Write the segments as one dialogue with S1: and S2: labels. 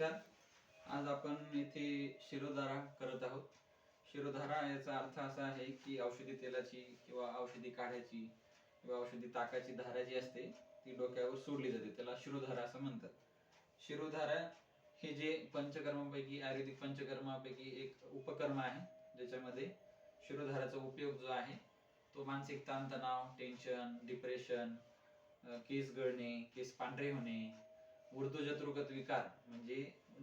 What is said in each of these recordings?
S1: नमस्कार. आज आपण इथे शिरोधारा करत आहोत. शिरोधारा याचा अर्थ असा आहे की औषधी तेलाची किंवा औषधी काढ्याची किंवा औषधी ताकाची धारा जी असते ती डोक्यावर सोडली जाते, त्याला शिरोधारा असं म्हणतात. शिरोधारा हे जे पंचकर्मांपैकी आयुर्वेदिक पंचकर्मापैकी एक उपकर्म आहे, ज्याच्यामध्ये शिरोधाराचा उपयोग जो आहे तो मानसिक ताणतणाव, टेन्शन, डिप्रेशन, केस गळणे, केस पांढरे होणे, ऊर्ध्वजत्रुगत विकार म्हणजे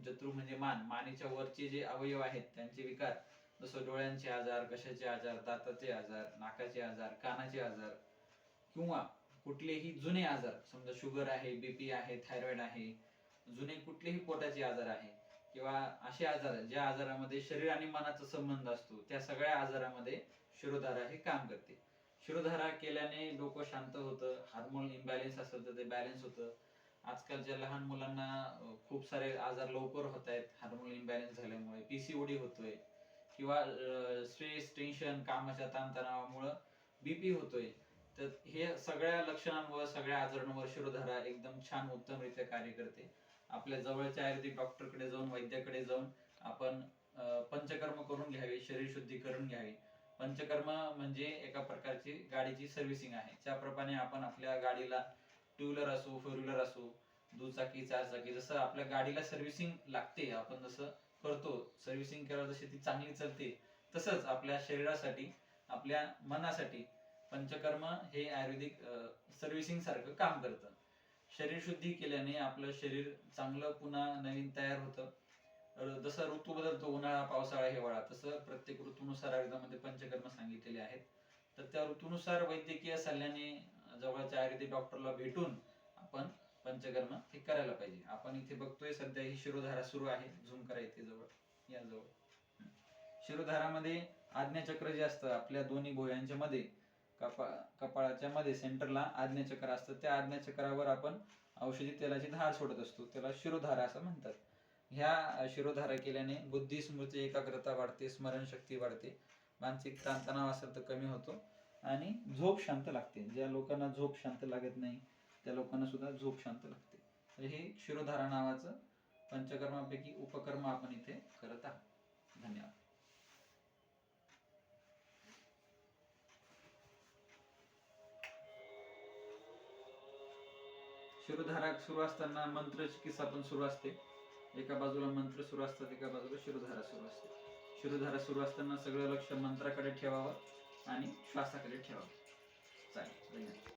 S1: जत्रू म्हणजे मानेच्या वरचे जे अवयव आहेत त्यांचे विकार, जसं डोळ्यांचे आजार, कशाचे आजार, दाताचे आजार, नाकाचे आजार, कानाचे आजार किंवा कुठलेही जुने आजार, समजा शुगर आहे, बीपी आहे, थायरॉइड आहे, जुने कुठलेही पोटाचे आजार आहे किंवा असे आजार ज्या आजारामध्ये शरीर आणि मनाचा संबंध असतो, त्या सगळ्या आजारामध्ये शिरोधारा हे काम करते. शिरोधारा केल्याने डोकं शांत होतं, हार्मोन इम्बॅलेन्स असेल तर ते बॅलन्स होतं. आजकालच्या लहान मुलांना खूप सारे आजार लवकर होत आहेत हार्मोन इम्बॅलन्स झाल्यामुळे. पीसीओडी होतोय किंवा स्ट्रेस, टेन्शन, कामाच्या ताणतणावामुळे बीपी होतोय. तर हे सगळ्या लक्षणांवर, सगळ्या आजारांवर शिरोधारा एकदम छान उत्तमरित्या कार्य करते. आपल्या जवळच्या आयुर्वेदिक डॉक्टरकडे जाऊन, वैद्याकडे जाऊन आपण पंचकर्म करून घ्यावे, शरीर शुद्धी करून घ्यावी. पंचकर्म म्हणजे एका प्रकारची गाडीची सर्व्हिसिंग आहे. ज्याप्रमाणे आपण आपल्या गाडीला टू व्हीलर असो, फोर व्हीलर असो, दुचाकी, चारचाकी, जसं आपल्या गाडीला सर्व्हिसिंग लागते, आपण जसं करतो, सर्व्हिसिंग केल्यावर जशी ती चांगली चालते, तसंच आपल्या शरीरासाठी, आपल्या मनासाठी पंचकर्म हे आयुर्वेदिक सर्व्हिसिंग सारखं काम करतं. शरीर शुद्धी केल्याने आपलं शरीर चांगलं पुन्हा नवीन तयार होतं. जसं ऋतू बदलतो, उन्हाळा, पावसाळा, हिवाळा, तसं प्रत्येक ऋतूनुसार आयुर्वेदामध्ये पंचकर्म सांगितलेले आहेत. तर त्या ऋतूनुसार वैद्यकीय सल्ल्याने जवळच्या आयुर्वेदिक डॉक्टरला भेटून आपण पंचकर्म हे करायला पाहिजे. आपण इथे बघतोय सध्या ही शिरोधारा सुरू आहे. झूम करा इथे जवळ, या जवळ. शिरोधारामध्ये आज्ञाचक्र जे असतं आपल्या दोन्ही भुवयांच्या मध्ये, कपाळाच्या मध्ये सेंटरला आज्ञाचक्र असतं. त्या आज्ञाचक्रावर आपण औषधी तेलाची धार सोडत असतो, त्याला शिरोधारा असं म्हणतात. ह्या शिरोधारा केल्याने बुद्धी, स्मृती, एकाग्रता वाढते, स्मरणशक्ती वाढते, मानसिक ताणतणाव असेल तर कमी होतो आणि झोप शांत लागते. ज्या लोकांना झोप शांत लागत नाही त्या लोकांना सुद्धा झोप शांत लागते. तर हे शिरोधारा नावाचं पंचकर्मापैकी उपकर्म आपण इथे करत आहोत. धन्यवाद. शिरोधारा सुरू असताना मंत्र चिकित्सा पण सुरू असते. एका बाजूला मंत्र सुरू असतात, एका बाजूला शिरोधारा सुरू असते. शिरोधारा सुरू असताना सगळं लक्ष मंत्राकडे ठेवावं आणि श्वासाकडे ठेवावं. चालेल. धन्यवाद.